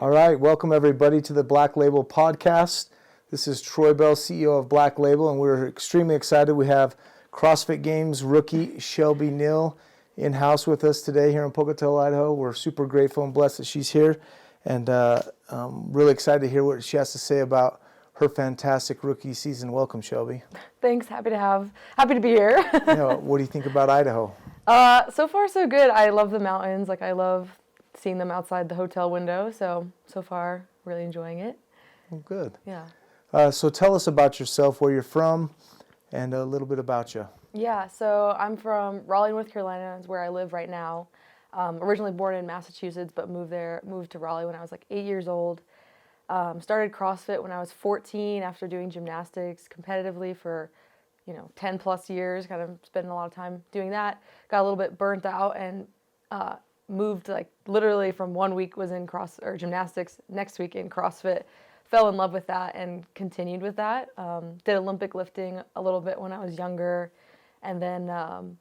All right, welcome everybody to the Black Label podcast. This is Troy Bell, CEO of Black Label, and we're extremely excited. We have CrossFit Games rookie Shelby Neal in-house with us today here in Pocatello, Idaho. We're super grateful and blessed that she's here, and really excited to hear what she has to say about her fantastic rookie season. Welcome, Shelby. Thanks. Happy to be here. What do you think about Idaho? So far so good. I love the mountains. I love seeing them outside the hotel window. So far, really enjoying it. Oh, good. Yeah. So tell us about yourself, where you're from, and a little bit about you. Yeah. So I'm from Raleigh, North Carolina, is where I live right now. Originally born in Massachusetts, but moved to Raleigh when I was like 8 years old. Started CrossFit when I was 14 after doing gymnastics competitively for 10 plus years, kind of spending a lot of time doing that. Got a little bit burnt out and moved, like literally from 1 week was in gymnastics, next week in CrossFit. Fell in love with that and continued with that. Did Olympic lifting a little bit when I was younger, and then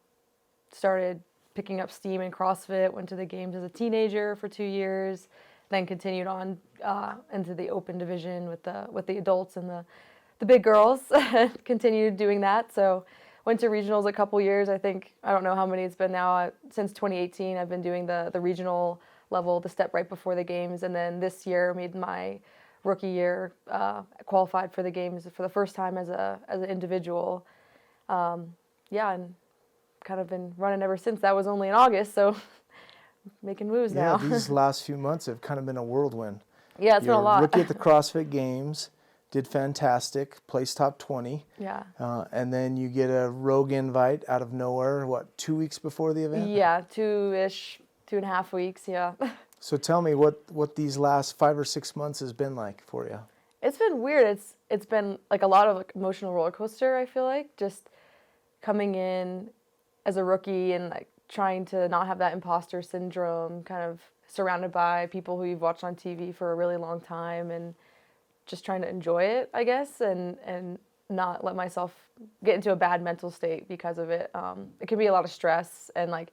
started picking up steam in CrossFit. Went to the games as a teenager for 2 years, then continued on into the open division with the adults and the big girls. Continued doing that. So went to regionals a couple years. I don't know how many it's been now. Since 2018, I've been doing the regional level, the step right before the games. And then this year made my rookie year, qualified for the games for the first time as an individual. And kind of been running ever since. That was only in August, so making moves now. Yeah, these last few months have kind of been a whirlwind. Yeah, it's been a lot. Rookie at the CrossFit Games, did fantastic, placed top 20. Yeah. And then you get a rogue invite out of nowhere, 2 weeks before the event? Yeah, 2.5 weeks, yeah. So tell me what these last 5 or 6 months has been like for you. It's been weird. It's been like a lot of emotional roller coaster, I feel like, just coming in as a rookie and like trying to not have that imposter syndrome, kind of surrounded by people who you've watched on TV for a really long time, and just trying to enjoy it, I guess, and not let myself get into a bad mental state because of it. It can be a lot of stress, and like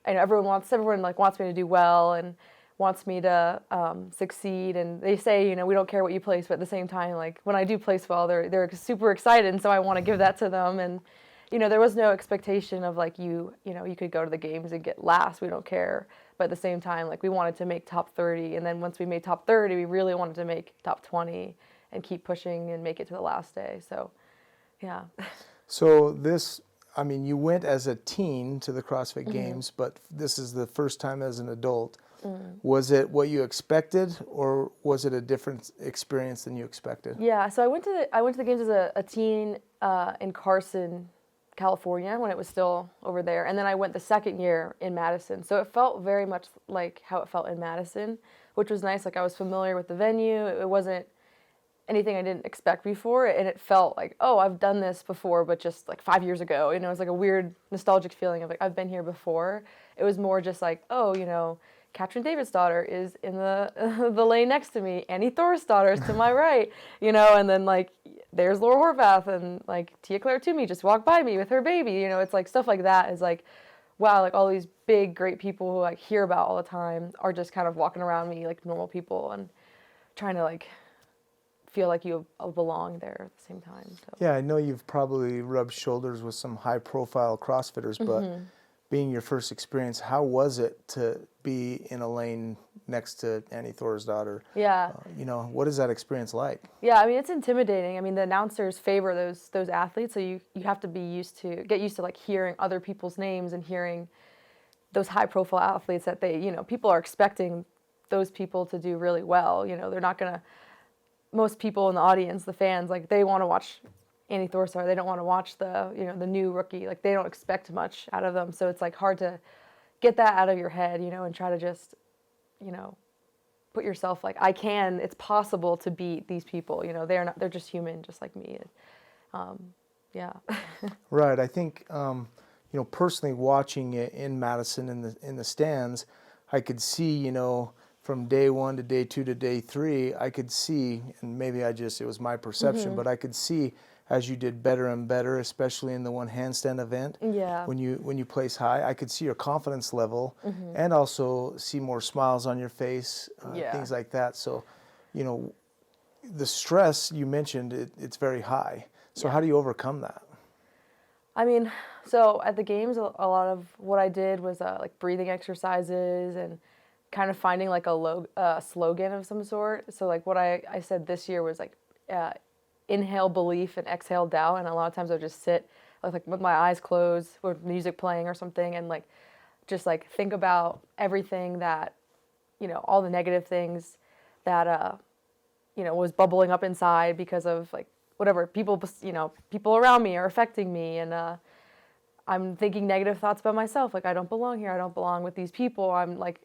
I know everyone wants me to do well and wants me to succeed, and they say we don't care what you place, but at the same time, like when I do place well, they're super excited, and so I want to give that to them. And there was no expectation of like you could go to the games and get last. We don't care. But at the same time, like we wanted to make top 30. And then once we made top 30, we really wanted to make top 20 and keep pushing and make it to the last day. So, yeah. So you went as a teen to the CrossFit Games, but this is the first time as an adult. Mm-hmm. Was it what you expected, or was it a different experience than you expected? Yeah. So I went to the games as a teen in Carson, California, when it was still over there, and then I went the second year in Madison. So it felt very much like how it felt in Madison, which was nice. Like I was familiar with the venue. It wasn't anything I didn't expect before, and it felt like, oh, I've done this before, but just like 5 years ago. It was like a weird nostalgic feeling of like I've been here before. It was more just like, oh, Katrin David's daughter is in the lane next to me. Annie Thor's daughter is to my right, and then like there's Laura Horvath, and like Tia Claire Toomey just walked by me with her baby. It's like stuff like that is like, wow, like all these big, great people who I hear about all the time are just kind of walking around me like normal people and trying to like feel like you belong there at the same time. So. Yeah, I know you've probably rubbed shoulders with some high-profile CrossFitters, but being your first experience, how was it to be in a lane next to Annie Thor's daughter? Yeah. What is that experience like? Yeah, I mean, it's intimidating. I mean, the announcers favor those athletes, so you have to get used to like hearing other people's names and hearing those high-profile athletes that people are expecting those people to do really well. They're not going to, most people in the audience, the fans, like they want to watch Annie Thorstar. They don't want to watch the new rookie. Like they don't expect much out of them. So it's like hard to get that out of your head, and try to just, put yourself like, it's possible to beat these people. They're just human, just like me. Yeah. Right. I think, personally watching it in Madison in the stands, I could see, from day 1 to day 2 to day 3, I could see, and maybe it was my perception, but I could see as you did better and better, especially in the one handstand event. Yeah. When you place high, I could see your confidence level, and also see more smiles on your face, things like that. So, you know, the stress you mentioned, it's very high. So how do you overcome that? I mean, so at the games, a lot of what I did was like breathing exercises and kind of finding like a slogan of some sort. So like what I said this year was like inhale belief and exhale doubt. And a lot of times I would just sit like with my eyes closed with music playing or something, and like just like think about everything that, you know, all the negative things that you know, was bubbling up inside because of like whatever people around me are affecting me, and I'm thinking negative thoughts about myself, like I don't belong here, I don't belong with these people. I'm like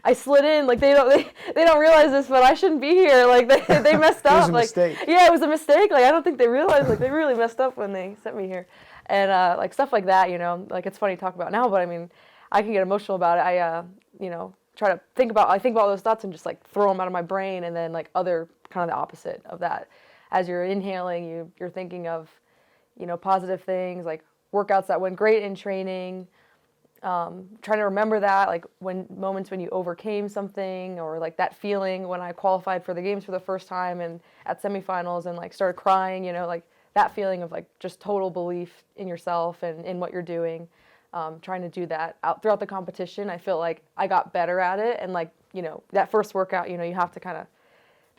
I slid in, like they don't realize this, but I shouldn't be here. Like they messed up. It was a like mistake. Yeah, it was a mistake. Like I don't think they realized, like they really messed up when they sent me here, and like stuff like that. You know, like it's funny to talk about now, but I mean, I can get emotional about it. I you know, try to think about all those thoughts and just like throw them out of my brain, and then like other kind of the opposite of that. As you're inhaling, you're thinking of, you know, positive things like workouts that went great in training. Trying to remember that, like moments when you overcame something, or like that feeling when I qualified for the games for the first time and at semifinals and like started crying, you know, like that feeling of like just total belief in yourself and in what you're doing. Trying to do that out throughout the competition. I feel like I got better at it, and like, you know, that first workout, you know, you have to kind of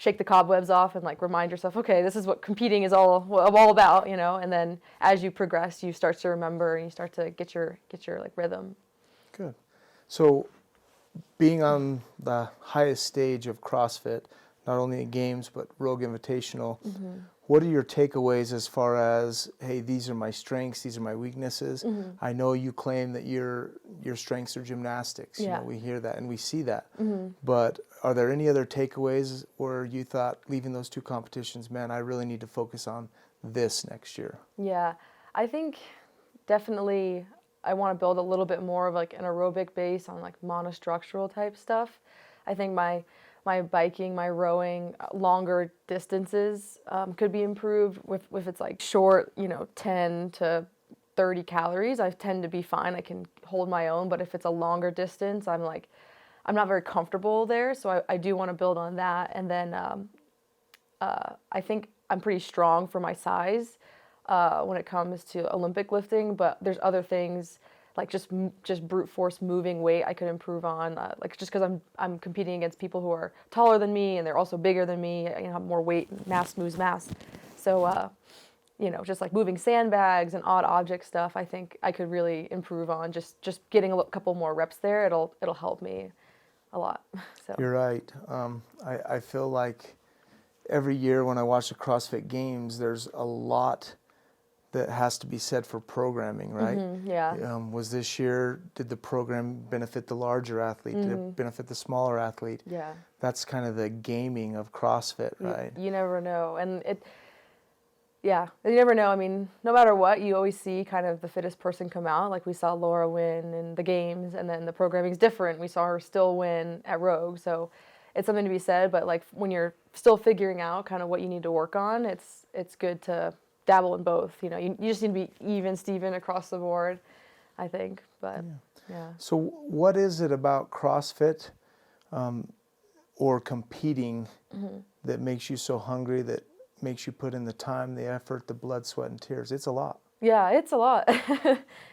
shake the cobwebs off and like remind yourself, okay, this is what competing is all about, you know. And then as you progress, you start to remember and you start to get your like rhythm. Good. So being on the highest stage of CrossFit, not only at games but Rogue Invitational, what are your takeaways as far as, hey, these are my strengths, these are my weaknesses? I know you claim that your strengths are gymnastics. You know, we hear that and we see that. But are there any other takeaways where you thought, leaving those two competitions, man, I really need to focus on this next year? Yeah, I think definitely I want to build a little bit more of like an aerobic base on like monostructural type stuff. I think my biking, my rowing, longer distances could be improved if it's like short, you know, 10 to 30 calories. I tend to be fine. I can hold my own. But if it's a longer distance, I'm not very comfortable there. So I do want to build on that. And then I think I'm pretty strong for my size when it comes to Olympic lifting. But there's other things like just brute force moving weight I could improve on, like just because I'm competing against people who are taller than me and they're also bigger than me, you know, have more weight, mass moves mass. So you know, just like moving sandbags and odd object stuff, I think I could really improve on. Just getting a couple more reps there, it'll help me a lot. So You're right. I feel like every year when I watch the CrossFit Games, there's a lot that has to be said for programming, right? Was this year, did the program benefit the larger athlete? Did it benefit the smaller athlete? Yeah. That's kind of the gaming of CrossFit, right? You never know. And you never know. I mean, no matter what, you always see kind of the fittest person come out. Like we saw Laura win in the games, and then the programming's different. We saw her still win at Rogue. So it's something to be said, but like when you're still figuring out kind of what you need to work on, it's good to dabble in both. You know, you just need to be even Steven across the board, I think. But yeah. So what is it about CrossFit or competing that makes you so hungry, that makes you put in the time, the effort, the blood, sweat, and tears? It's a lot. Yeah, it's a lot.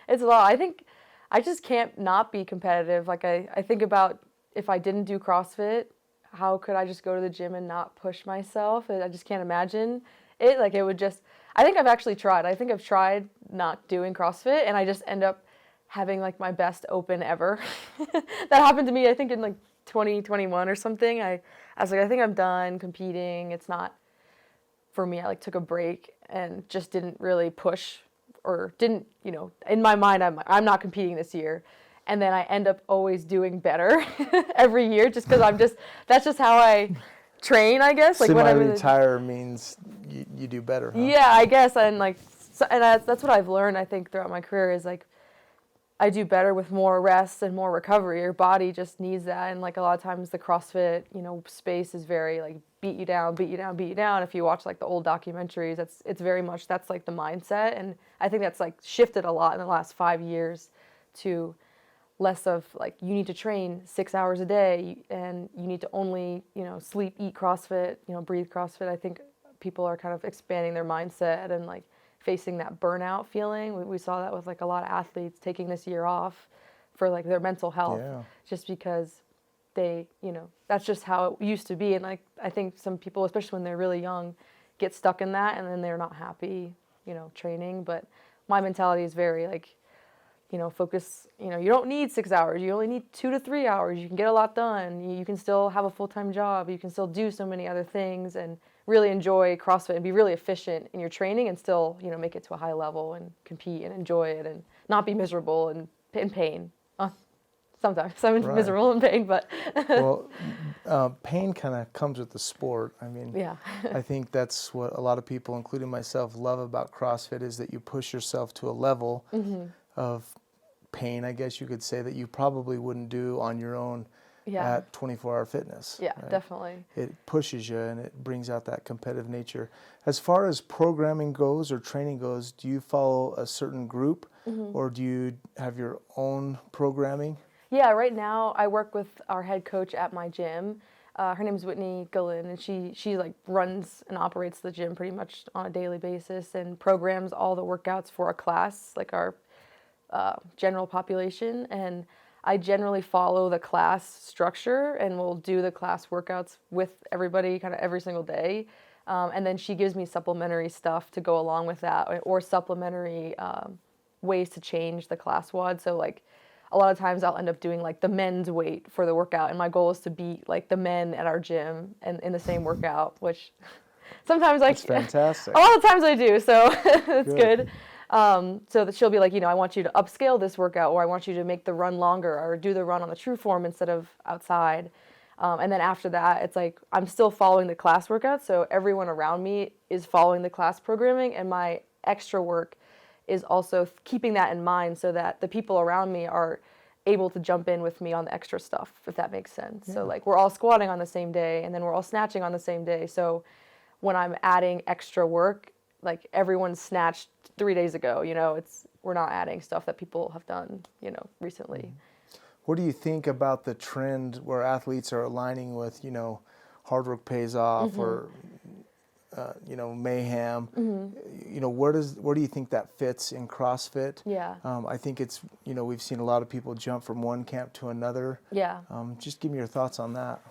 It's a lot. I think I just can't not be competitive. Like I think about if I didn't do CrossFit, how could I just go to the gym and not push myself? I just can't imagine it. Like it would just, I think I've actually tried. I think I've tried not doing CrossFit, and I just end up having like my best open ever. That happened to me, I think, in like 2021 or something. I was like, I think I'm done competing. It's not for me. I like took a break and just didn't really push, or didn't, you know, in my mind, I'm not competing this year. And then I end up always doing better every year just because that's just how I train, I guess. Like semi-retire means you do better, huh? Yeah, I guess. And like, and that's what I've learned, I think, throughout my career is like, I do better with more rest and more recovery. Your body just needs that. And like a lot of times the CrossFit, space is very like beat you down, beat you down, beat you down. If you watch like the old documentaries, it's very much, that's like the mindset. And I think that's like shifted a lot in the last 5 years to less of like, you need to train 6 hours a day and you need to only, sleep, eat CrossFit, breathe CrossFit. I think people are kind of expanding their mindset and like facing that burnout feeling. We saw that with like a lot of athletes taking this year off for like their mental health, just because they, that's just how it used to be. And like, I think some people, especially when they're really young, get stuck in that and then they're not happy, training. But my mentality is very like, focus, you don't need 6 hours. You only need 2 to 3 hours. You can get a lot done. You can still have a full-time job. You can still do so many other things and really enjoy CrossFit and be really efficient in your training and still, make it to a high level and compete and enjoy it and not be miserable and in pain. Sometimes I'm miserable in pain, but well, pain kind of comes with the sport. I mean, I think that's what a lot of people, including myself, love about CrossFit is that you push yourself to a level of pain, I guess you could say, that you probably wouldn't do on your own at 24-hour fitness. Yeah, right? definitely. It pushes you and it brings out that competitive nature. As far as programming goes or training goes, do you follow a certain group or do you have your own programming? Yeah, right now I work with our head coach at my gym. Her name is Whitney Gillen, and she like runs and operates the gym pretty much on a daily basis and programs all the workouts for a class, like our general population. And I generally follow the class structure and will do the class workouts with everybody kind of every single day. And then she gives me supplementary stuff to go along with that, or supplementary ways to change the class WOD. So like a lot of times I'll end up doing like the men's weight for the workout, and my goal is to beat like the men at our gym and in the same workout, which sometimes That's fantastic. a lot of times I do, so it's good. So that she'll be like, I want you to upscale this workout, or I want you to make the run longer, or do the run on the true form instead of outside. And then after that, it's like I'm still following the class workout, so everyone around me is following the class programming, and my extra work is also keeping that in mind so that the people around me are able to jump in with me on the extra stuff, if that makes sense. So like we're all squatting on the same day, and then we're all snatching on the same day. So when I'm adding extra work, like everyone's snatched 3 days ago, we're not adding stuff that people have done, recently. What do you think about the trend where athletes are aligning with, hard work pays off or, mayhem? Where do you think that fits in CrossFit? Yeah. I think it's, we've seen a lot of people jump from one camp to another. Yeah. Just give me your thoughts on that.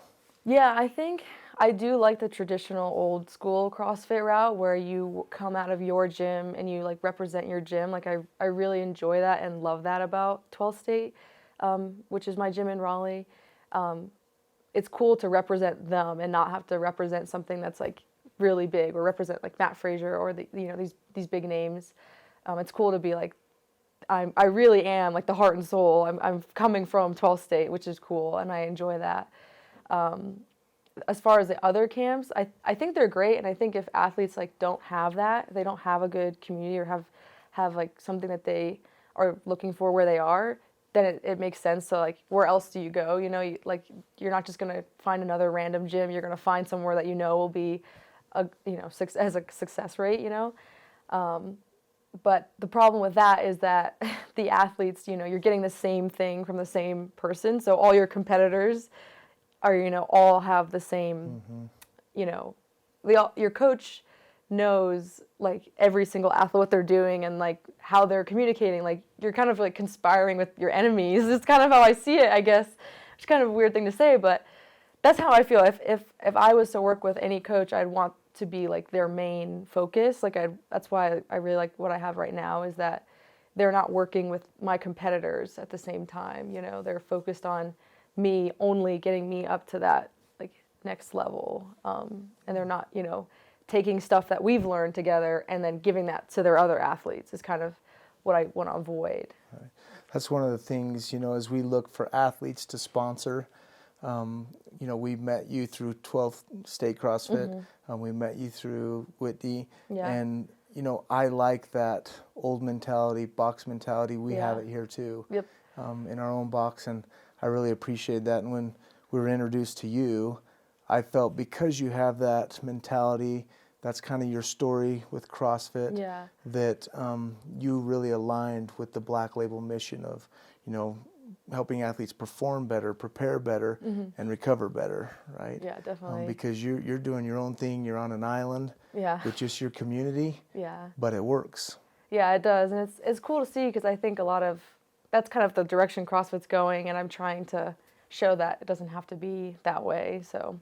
Yeah, I think I do like the traditional old school CrossFit route where you come out of your gym and you like represent your gym. Like I really enjoy that and love that about 12th State, which is my gym in Raleigh. It's cool to represent them and not have to represent something that's like really big or represent like Matt Frazier or these big names. It's cool to be like, I really am like the heart and soul. I'm coming from 12th State, which is cool, and I enjoy that. As far as the other camps, I think they're great, and I think if athletes like don't have that, they don't have a good community or have like something that they are looking for where they are, then it makes sense to like, where else do you go? You're not just gonna find another random gym. You're gonna find somewhere that will be has a success rate. But the problem with that is that the athletes, you're getting the same thing from the same person. So all your competitors are, all have the same, your coach knows like every single athlete, what they're doing and like how they're communicating. Like you're kind of like conspiring with your enemies. It's kind of how I see it, I guess. It's kind of a weird thing to say, but that's how I feel. If I was to work with any coach, I'd want to be like their main focus. That's why I really like what I have right now, is that they're not working with my competitors at the same time. They're focused on me, only getting me up to that like next level. And they're not, taking stuff that we've learned together and then giving that to their other athletes is kind of what I want to avoid. Right. That's one of the things, as we look for athletes to sponsor. We met you through 12th State CrossFit. We met you through Whitney. Yeah. And, I like that old mentality, box mentality. We have it here too. Yep. In our own box, and I really appreciate that. And when we were introduced to you, I felt because you have that mentality, that's kind of your story with CrossFit, that you really aligned with the Black Label mission of, helping athletes perform better, prepare better, and recover better, right? Yeah, definitely. Because you're doing your own thing. You're on an island with just your community, but it works. Yeah, it does. And it's cool to see because I think that's kind of the direction CrossFit's going, and I'm trying to show that it doesn't have to be that way. So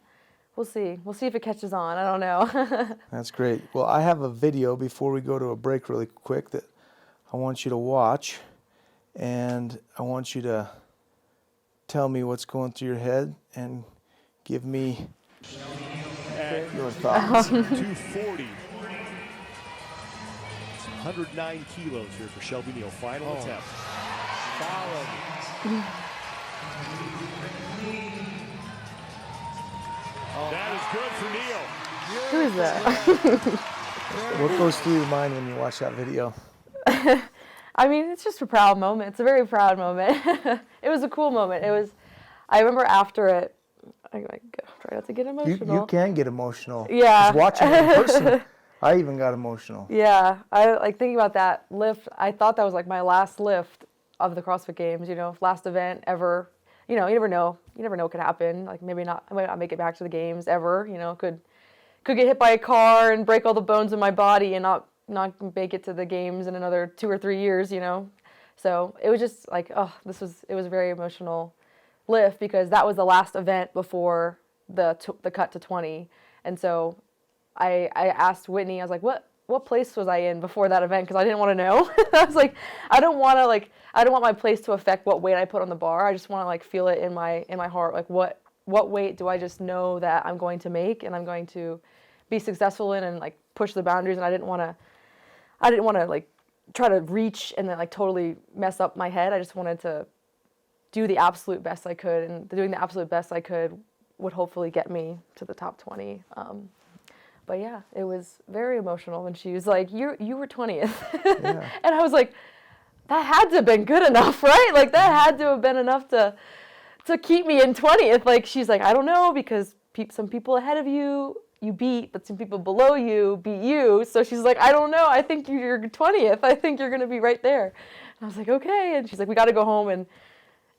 we'll see. We'll see if it catches on. I don't know. That's great. Well, I have a video before we go to a break really quick that I want you to watch. And I want you to tell me what's going through your head and give me your thoughts. 240. 109 kilos here for Shelby Neal. Final attempt. Followed. That is good for Neal. Who is that? What goes through your mind when you watch that video? I mean, it's just a proud moment. It's a very proud moment. It was a cool moment. I remember after it, I try not to get emotional. You can get emotional. Yeah. Just watching it in person, I even got emotional. Yeah. I thinking about that lift. I thought that was like my last lift of the CrossFit Games, last event ever. You never know. You never know what could happen. Like maybe not, I might not make it back to the games ever, could get hit by a car and break all the bones in my body and not make it to the games in another 2 or 3 years, So it was just like, it was a very emotional lift because that was the last event before the cut to 20. And so I asked Whitney, I was like, what place was I in before that event? Because I didn't want to know. I was like, I don't want my place to affect what weight I put on the bar. I just want to feel it in my heart. Like what weight do I just know that I'm going to make and I'm going to be successful in and push the boundaries. And I didn't want to try to reach and then totally mess up my head. I just wanted to do the absolute best I could, and doing the absolute best I could would hopefully get me to the top 20. But yeah, it was very emotional when she was like, you were 20th. Yeah. And I was like, that had to have been good enough, right? That had to have been enough to keep me in 20th. She's like, I don't know, because some people ahead of you beat, but some people below you beat you. So she's like, I don't know. I think you're 20th. I think you're going to be right there. And I was like, okay. And she's like, we got to go home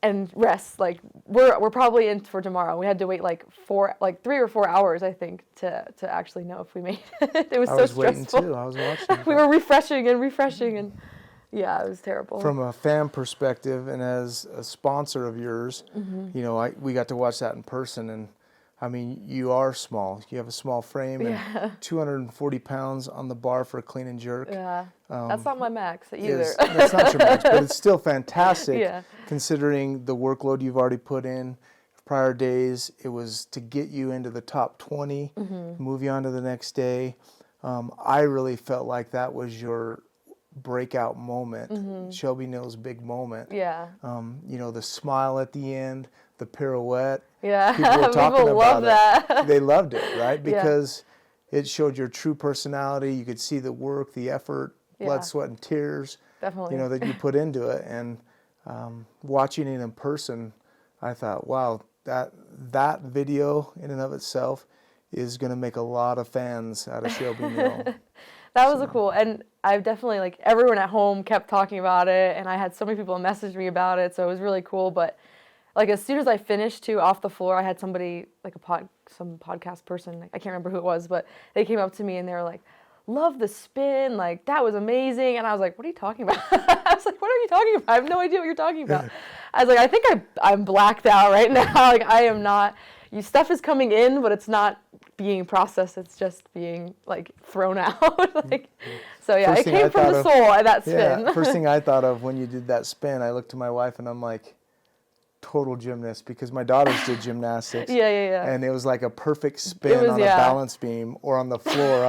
and rest. We're probably in for tomorrow. We had to wait 3 or 4 hours, I think, to actually know if we made it. It was so stressful. I was waiting too. I was watching. We were refreshing, and yeah, it was terrible. From a fan perspective and as a sponsor of yours, we got to watch that in person, and I mean, you are small. You have a small frame and 240 pounds on the bar for a clean and jerk. Yeah, that's not my max either. That's not your max, but it's still fantastic considering the workload you've already put in. Prior days, it was to get you into the top 20, move you on to the next day. I really felt like that was your breakout moment, Shelby Neal's big moment. Yeah. The smile at the end, the pirouette. Yeah, people were talking people love about that. it. They loved it, right? Because it showed your true personality. You could see the work, the effort, blood, sweat, and tears. Definitely. That you put into it. And watching it in person, I thought, wow, that video in and of itself is going to make a lot of fans out of Shelby Neal. That was cool. And I've definitely, everyone at home kept talking about it, and I had so many people message me about it, so it was really cool. But as soon as I finished off the floor, I had somebody, some podcast person, I can't remember who it was, but they came up to me and they were like, love the spin, that was amazing. And I was like, what are you talking about? I was like, what are you talking about? I have no idea what you're talking about. I was like, I think I'm blacked out right now. I am not, stuff is coming in, but it's not being processed. It's just being thrown out. So yeah, it came from the soul, that spin. Yeah, first thing I thought of when you did that spin, I looked to my wife and I'm like, total gymnast, because my daughters did gymnastics. Yeah. And it was like a perfect spin on a balance beam or on the floor.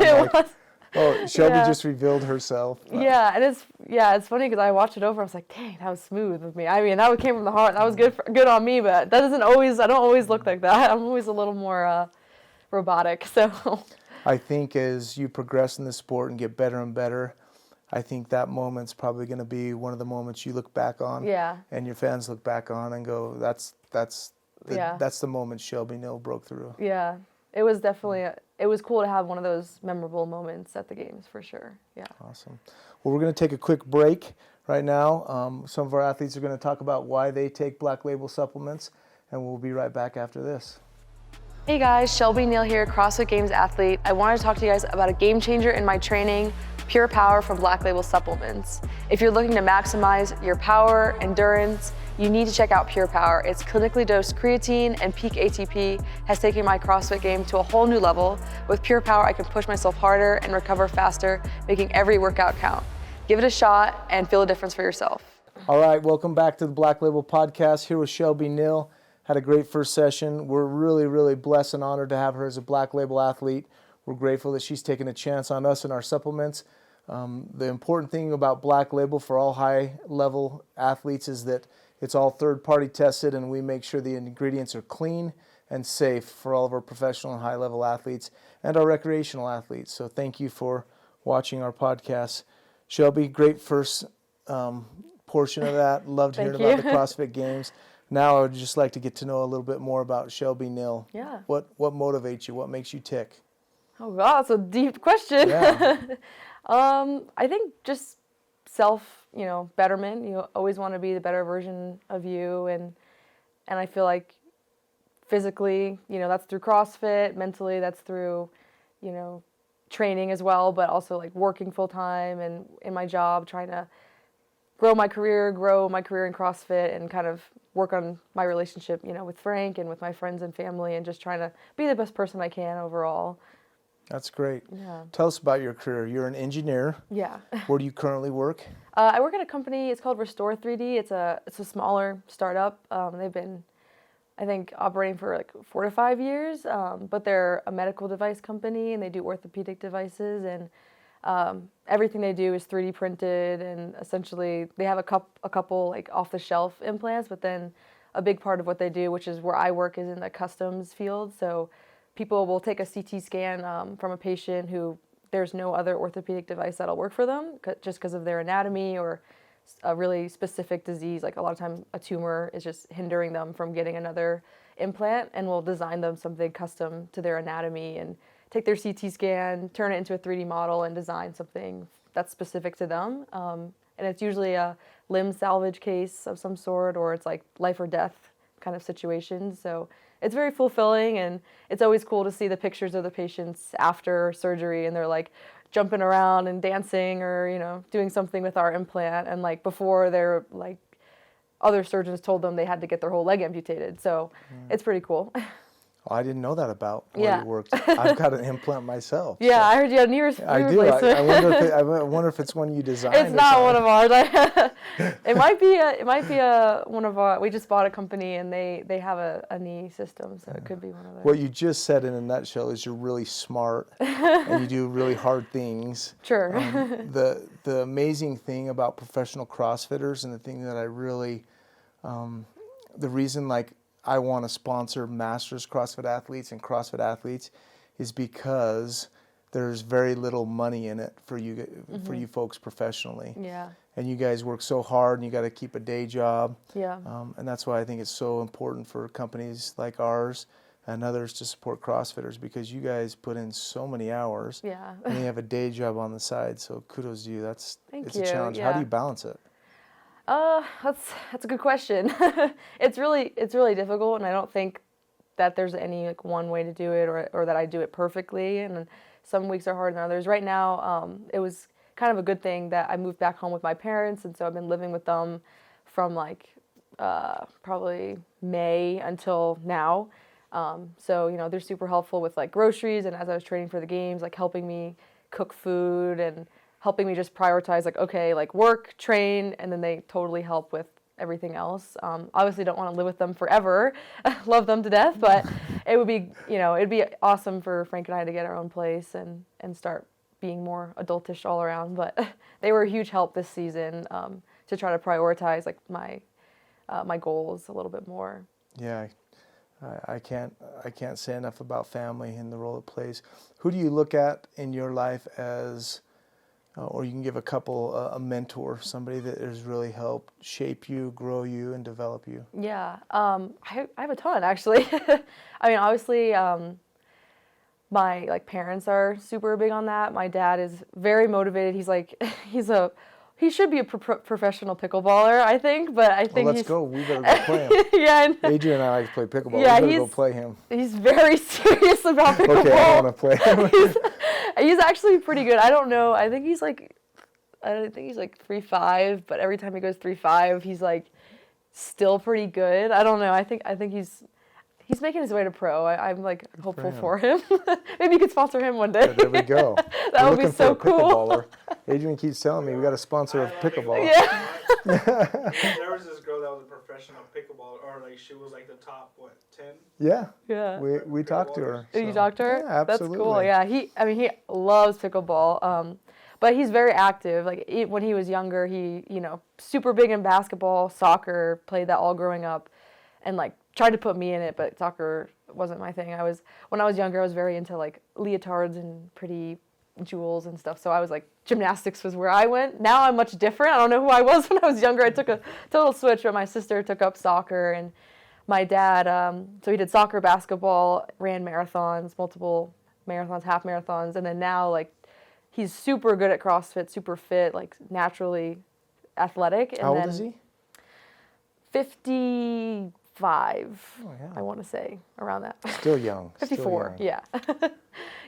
Shelby just revealed herself. Yeah, and it's funny because I watched it over. I was like, dang, that was smooth with me. I mean, that came from the heart. That was good on me, but I don't always look like that. I'm always a little more robotic. So. I think as you progress in the sport and get better and better, I think that moment's probably going to be one of the moments you look back on, Yeah. and your fans look back on and go, that's Yeah. the moment Shelby Neal broke through. Yeah. It was definitely, it was cool to have one of those memorable moments at the games for sure. Yeah. Awesome. Well, we're going to take a quick break right now. Some of our athletes are going to talk about why they take BlackLabel supplements, and we'll be right back after this. Hey guys, Shelby Neal here, CrossFit Games athlete. I wanted to talk to you guys about a game changer in my training, Pure Power from BlackLabel Supplements. If you're looking to maximize your power, endurance, you need to check out Pure Power. It's clinically dosed creatine and peak ATP has taken my CrossFit game to a whole new level. With Pure Power, I can push myself harder and recover faster, making every workout count. Give it a shot and feel a difference for yourself. All right, welcome back to the BlackLabel Podcast. Here with Shelby Neal. Had a great first session. We're really, really blessed and honored to have her as a BlackLabel athlete. We're grateful that she's taken a chance on us and our supplements. The important thing about BlackLabel for all high-level athletes is that it's all third-party tested, and we make sure the ingredients are clean and safe for all of our professional and high-level athletes and our recreational athletes. So thank you for watching our podcast. Shelby, great first portion of that. Loved hearing about the CrossFit Games. Now I would just like to get to know a little bit more about Shelby Neal. Yeah. What motivates you? What makes you tick? Oh God, that's a deep question. Yeah. I think just self, betterment. You always want to be the better version of you, and I feel like physically, that's through CrossFit. Mentally, that's through, training as well, but also like working full time and in my job, trying to grow my career in CrossFit, and kind of work on my relationship, with Frank and with my friends and family, and just trying to be the best person I can overall. That's great. Yeah. Tell us about your career. You're an engineer. Yeah. Where do you currently work? I work at a company. It's called Restore 3D. It's a smaller startup. They've been, I think, operating for like 4 to 5 years. But they're a medical device company, and they do orthopedic devices, and everything they do is 3D printed, and essentially they have a couple like off-the-shelf implants, but then a big part of what they do, which is where I work, is in the customs field. So people will take a CT scan from a patient who there's no other orthopedic device that'll work for them just because of their anatomy or a really specific disease. Like a lot of times a tumor is just hindering them from getting another implant, and we'll design them something custom to their anatomy and take their CT scan, turn it into a 3D model, and design something that's specific to them. And it's usually a limb salvage case of some sort, or it's like life or death kind of situations. So it's very fulfilling, and it's always cool to see the pictures of the patients after surgery, and they're like jumping around and dancing, or doing something with our implant, and like before they're like other surgeons told them they had to get their whole leg amputated. So it's pretty cool. Oh, I didn't know that about where you worked. I've got an implant myself. Yeah, so. I heard you had knee I do. replacement. I wonder if it's one you designed. It's not one of ours. It might be one of our. We just bought a company, and they have a knee system, so it could be one of those. What you just said in a nutshell is you're really smart and you do really hard things. Sure. The amazing thing about professional CrossFitters, and the thing that I really, the reason I want to sponsor Masters CrossFit athletes and CrossFit athletes is because there's very little money in it for you folks professionally. Yeah. And you guys work so hard, and you got to keep a day job. Yeah. And that's why I think it's so important for companies like ours and others to support CrossFitters, because you guys put in so many hours. Yeah. And you have a day job on the side. So kudos to you. It's Thank a you. challenge. Yeah. How do you balance it? That's a good question. It's really difficult, and I don't think that there's any one way to do it, or that I do it perfectly. And some weeks are harder than others. Right now, it was kind of a good thing that I moved back home with my parents, and so I've been living with them from probably May until now. So they're super helpful with groceries, and as I was training for the games, helping me cook food and helping me just prioritize work, train, and then they totally help with everything else. Obviously don't want to live with them forever. Love them to death, but it would be, it'd be awesome for Frank and I to get our own place and start being more adultish all around. But they were a huge help this season to try to prioritize my goals a little bit more. Yeah, I can't say enough about family and the role it plays. Who do you look at in your life as, or you can give a couple, a mentor, somebody that has really helped shape you, grow you, and develop you? Yeah, I have a ton actually. I mean, obviously, my parents are super big on that. My dad is very motivated. He's like, he should be a professional pickleballer, I think, but I think Well, let's go. We better go play him. Yeah, Adrian and I like to play pickleball. Yeah, We better go play him. He's very serious about pickleball. Okay, I want to play him. He's actually pretty good. I don't know. I think he's like 3'5", but every time he goes 3'5", he's like still pretty good. I don't know. I think he's making his way to pro. I'm like hopeful for him. Maybe you could sponsor him one day. Yeah, there we go. That would be so cool. Pickleballer. Adrian keeps telling me we got to sponsor a pickleball. Yeah. There was this girl that was a professional pickleballer, or she was like the top 10. Yeah. Yeah. We talked to her. You talked to her? Yeah, absolutely. That's cool. Yeah. He loves pickleball. But he's very active. Like when he was younger, he super big in basketball, soccer, played that all growing up, and tried to put me in it, but soccer wasn't my thing. When I was younger, I was very into leotards and pretty jewels and stuff. So I was gymnastics was where I went. Now I'm much different. I don't know who I was when I was younger. I took a total switch, but my sister took up soccer, and my dad, so he did soccer, basketball, ran marathons, multiple marathons, half marathons, and then now he's super good at CrossFit, super fit, naturally athletic. And How old is he? 55. Oh, yeah. I want to say around that. Still young. 54. Still young. Yeah.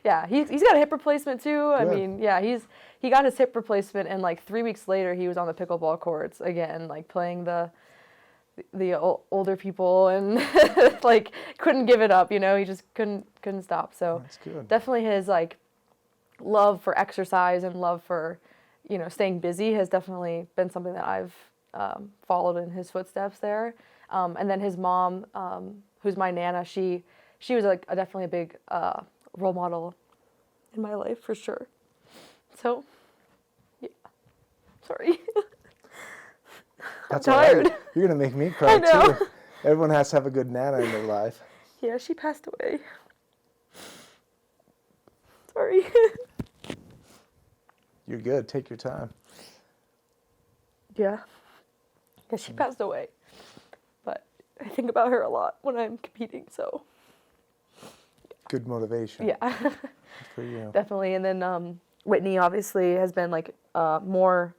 Yeah. He's got a hip replacement too. Good. I mean, yeah. He got his hip replacement, and 3 weeks later he was on the pickleball courts again, playing the older people, and couldn't give it up. He just couldn't stop. So That's good. definitely his love for exercise and love for staying busy has definitely been something that I've followed in his footsteps there. And then his mom, who's my nana, she was definitely a big role model in my life for sure. So, yeah. Sorry. That's I'm all right. tired. You're going to make me cry I know. too. Everyone has to have a good nana in their life. Yeah, she passed away. Sorry. You're good. Take your time. Yeah. Yeah, she passed away. But I think about her a lot when I'm competing, so. Good motivation. Yeah. Good for you. Definitely. And then Whitney obviously has been more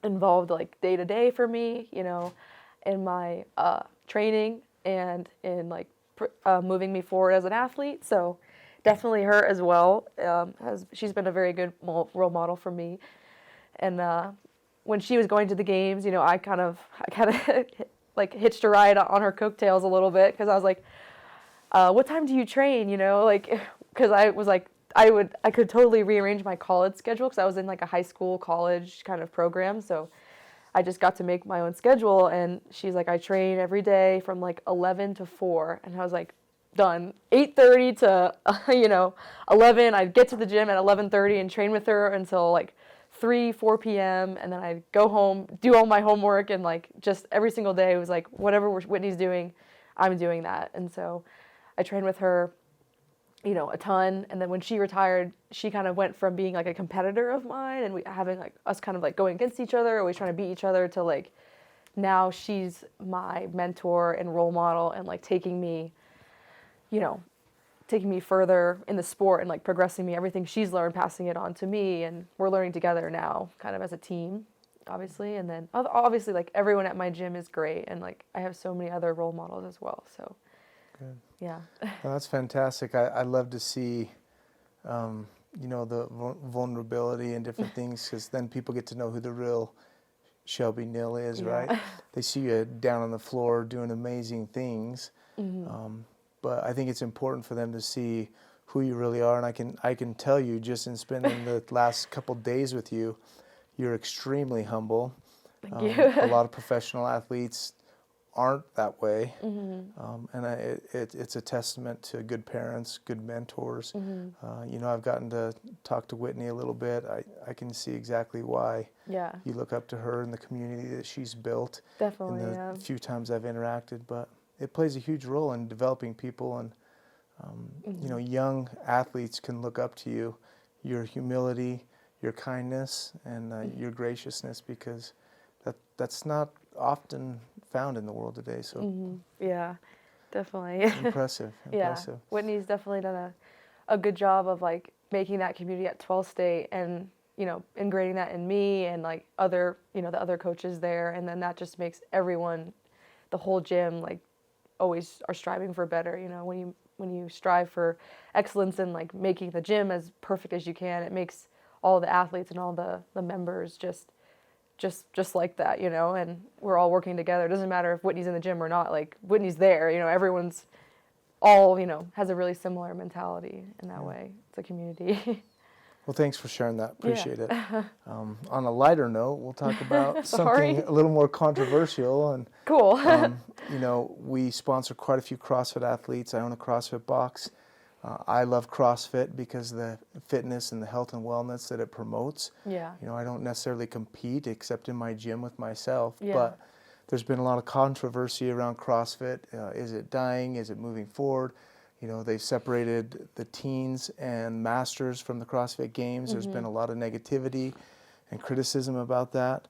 involved day to day for me, in my training and in moving me forward as an athlete. So definitely her as well. She's been a very good role model for me. And when she was going to the games, I kind of hitched a ride on her coattails a little bit, because I was like, what time do you train? Because I was I could totally rearrange my college schedule, because I was in a high school, college kind of program. So I just got to make my own schedule. And she's like, I train every day from 11 to 4. And I was like, done. 8:30 to 11. I'd get to the gym at 11:30 and train with her until 4 p.m. And then I'd go home, do all my homework, and just every single day was whatever Whitney's doing, I'm doing that. And so I trained with her, a ton. And then when she retired, she kind of went from being a competitor of mine, and we having us kind of going against each other, always trying to beat each other, to now she's my mentor and role model, and taking me further in the sport, and progressing me, everything she's learned, passing it on to me, and we're learning together now, kind of as a team, obviously. And then obviously everyone at my gym is great, and I have so many other role models as well. So Good. yeah. Well, that's fantastic. I love to see, the vulnerability and different things, because then people get to know who the real Shelby Neal is, Yeah. right? They see you down on the floor doing amazing things. Mm-hmm. But I think it's important for them to see who you really are. And I can tell you, just in spending the last couple days with you, you're extremely humble. Thank you. A lot of professional athletes aren't that way. Mm-hmm. And it's a testament to good parents, good mentors. Mm-hmm. I've gotten to talk to Whitney a little bit. I can see exactly why Yeah. you look up to her and the community that she's built Definitely. in the Yeah. few times I've interacted. But it plays a huge role in developing people, and you know, young athletes can look up to you, your humility, your kindness, and your graciousness, because that's not often found in the world today. So Yeah, definitely. impressive. Yeah, Whitney's definitely done a good job of like making that community at 12th State, and you know, ingraining that in me and like other, you know, the other coaches there, and then that just makes everyone, the whole gym, like always are striving for better. You know, when you strive for excellence and like making the gym as perfect as you can, it makes all the athletes and all the members just like that, you know, and we're all working together. It doesn't matter if Whitney's in the gym or not, like Whitney's there, you know, everyone's all, you know, has a really similar mentality in that way. It's a community. Well, thanks for sharing that. Appreciate it. On a lighter note, we'll talk about something a little more controversial. And Cool. you know, we sponsor quite a few CrossFit athletes. I own a CrossFit box. I love CrossFit because of the fitness and the health and wellness that it promotes. Yeah. You know, I don't necessarily compete except in my gym with myself, Yeah. but there's been a lot of controversy around CrossFit. Is it dying? Is it moving forward? You know, they've separated the teens and masters from the CrossFit Games. There's been a lot of negativity and criticism about that.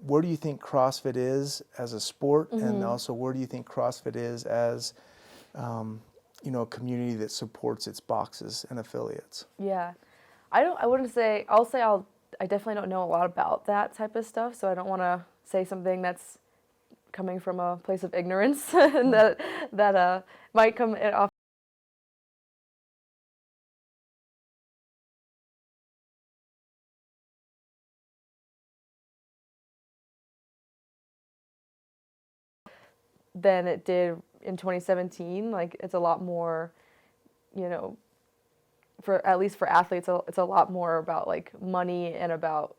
Where do you think CrossFit is as a sport, and also where do you think CrossFit is as, you know, a community that supports its boxes and affiliates? Yeah. I definitely don't know a lot about that type of stuff, so I don't want to say something that's coming from a place of ignorance and that might come off. Than it did in 2017. Like, it's a lot more, you know, for at least for athletes, it's a lot more about like money and about,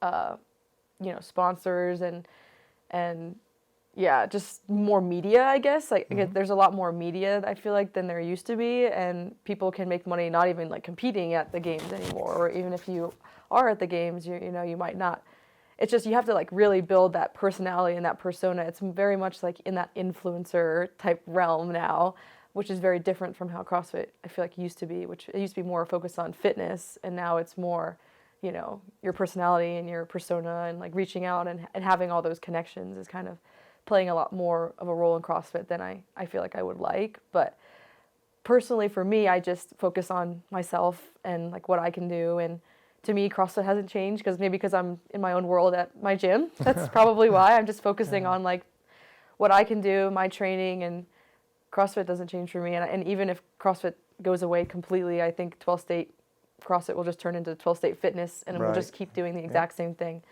you know, sponsors and yeah, just more media, I guess. Like, there's a lot more media, I feel like, than there used to be, and people can make money not even like competing at the games anymore, or even if you are at the games, you know, you might not. It's just you have to like really build that personality and that persona. It's very much like in that influencer type realm now, which is very different from how CrossFit, I feel like, used to be, which it used to be more focused on fitness, and now it's more, you know, your personality and your persona, and like reaching out and having all those connections is kind of playing a lot more of a role in CrossFit than I feel like I would like. But personally, for me, I just focus on myself and like what I can do. And to me, CrossFit hasn't changed because I'm in my own world at my gym. That's probably why I'm just focusing on like what I can do, my training, and CrossFit doesn't change for me. And even if CrossFit goes away completely, I think 12th State CrossFit will just turn into 12th State Fitness, and we'll just keep doing the exact same thing.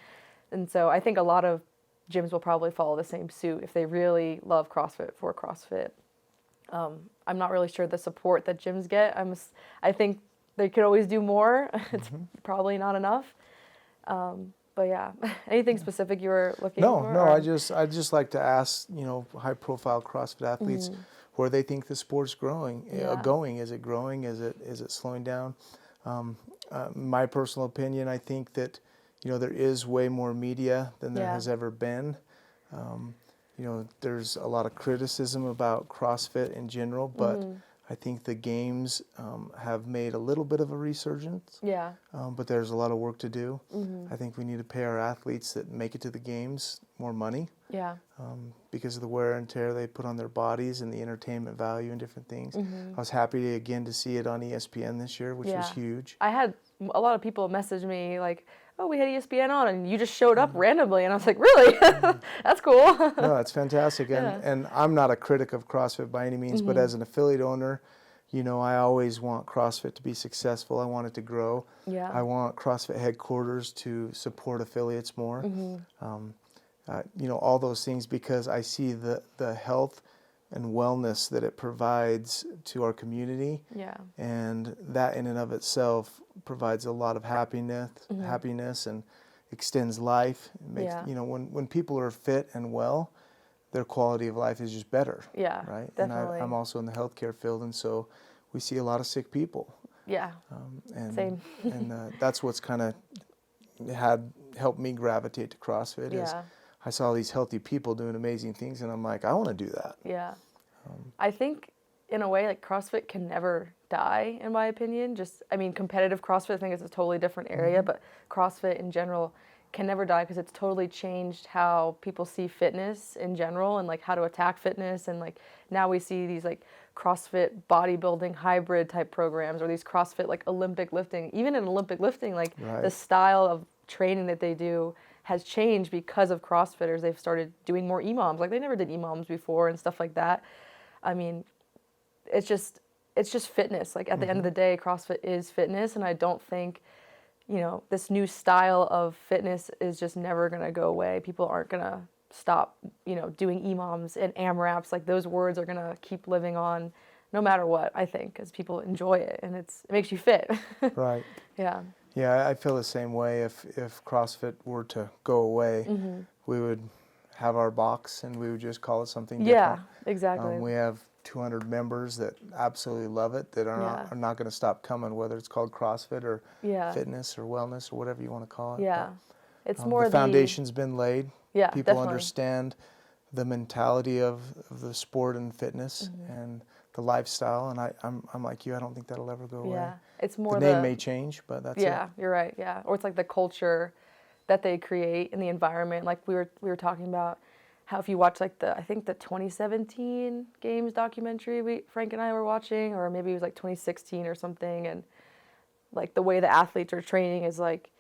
And so I think a lot of gyms will probably follow the same suit if they really love CrossFit for CrossFit. I'm not really sure the support that gyms get. I think they could always do more. It's probably not enough. But yeah, anything specific you were looking for? No. I just like to ask, you know, high-profile CrossFit athletes where they think the sport's growing. Going? Is it growing? Is it slowing down? My personal opinion, I think that, you know, there is way more media than there has ever been. You know, there's a lot of criticism about CrossFit in general, but I think the games have made a little bit of a resurgence. Yeah. But there's a lot of work to do. I think we need to pay our athletes that make it to the games more money. Yeah. Because of the wear and tear they put on their bodies and the entertainment value and different things. I was happy to see it on ESPN this year, which was huge. I had a lot of people message me like, oh, we had ESPN on and you just showed up randomly. And I was like, really? That's cool. No, it's fantastic. And I'm not a critic of CrossFit by any means, but as an affiliate owner, you know, I always want CrossFit to be successful. I want it to grow. Yeah. I want CrossFit headquarters to support affiliates more. You know, all those things, because I see the health and wellness that it provides to our community. Yeah. And that in and of itself provides a lot of happiness and extends life. It makes, you know, when people are fit and well, their quality of life is just better. Yeah, right. definitely. And I'm also in the healthcare field, and so we see a lot of sick people. Yeah. Same. And that's what's kind of helped me gravitate to CrossFit. Is I saw these healthy people doing amazing things, and I'm like, I want to do that. Yeah. I think in a way, like CrossFit can never die, in my opinion. Just, I mean, competitive CrossFit, I think it's a totally different area, but CrossFit in general can never die because it's totally changed how people see fitness in general and like how to attack fitness. And like now we see these like CrossFit bodybuilding hybrid type programs, or these CrossFit like Olympic lifting. Even in Olympic lifting, like the style of training that they do has changed because of CrossFitters. They've started doing more EMOMs. Like they never did EMOMs before and stuff like that. I mean, it's just fitness. Like at the end of the day, CrossFit is fitness, and I don't think, you know, this new style of fitness is just never going to go away. People aren't going to stop, you know, doing EMOMs and AMRAPs. Like those words are going to keep living on no matter what, I think, because people enjoy it and it makes you fit. Right. Yeah. Yeah, I feel the same way. If CrossFit were to go away, we would have our box and we would just call it something different. Yeah, exactly. We have 200 members that absolutely love it, that are not going to stop coming, whether it's called CrossFit or fitness or wellness or whatever you want to call it. Yeah. But, It's more the foundation's been laid. Yeah, People definitely. understand the mentality of the sport and fitness and the lifestyle, and I'm like you, I don't think that'll ever go away. Yeah, it's more the name may change, but that's it. Yeah, you're right. Yeah, or it's like the culture that they create in the environment. Like we were talking about how if you watch like I think the 2017 games documentary Frank and I were watching, or maybe it was like 2016 or something, and like the way the athletes are training is like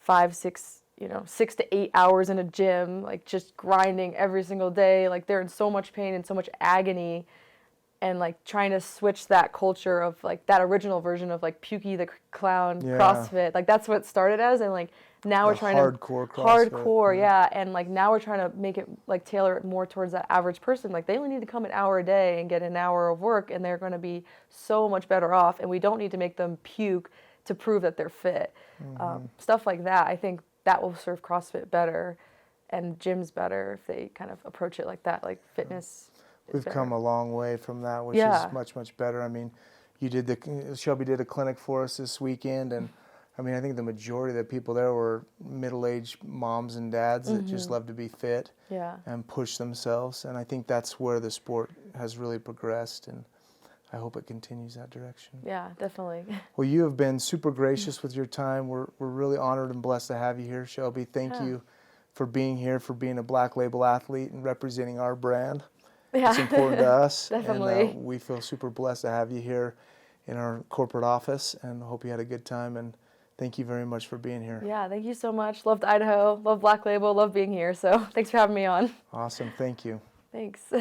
6 to 8 hours in a gym, like just grinding every single day. Like they're in so much pain and so much agony. And like trying to switch that culture of like that original version of like Pukey the Clown CrossFit, like that's what it started as, and like now we're trying hardcore CrossFit. hardcore, and like now we're trying to make it like tailor it more towards that average person. Like they only need to come an hour a day and get an hour of work, and they're going to be so much better off. And we don't need to make them puke to prove that they're fit. Stuff like that. I think that will serve CrossFit better and gyms better if they kind of approach it like that, like fitness. We've come a long way from that, which is much, much better. I mean, Shelby did a clinic for us this weekend, and I mean, I think the majority of the people there were middle-aged moms and dads that just love to be fit and push themselves, and I think that's where the sport has really progressed, and I hope it continues that direction. Yeah, definitely. Well, you have been super gracious with your time. We're really honored and blessed to have you here, Shelby. Thank you for being here, for being a Black Label athlete and representing our brand. Yeah. It's important to us. Definitely. And we feel super blessed to have you here in our corporate office, and hope you had a good time, and thank you very much for being here. Yeah, thank you so much. Loved Idaho, love Black Label, love being here. So thanks for having me on. Awesome. Thank you. Thanks.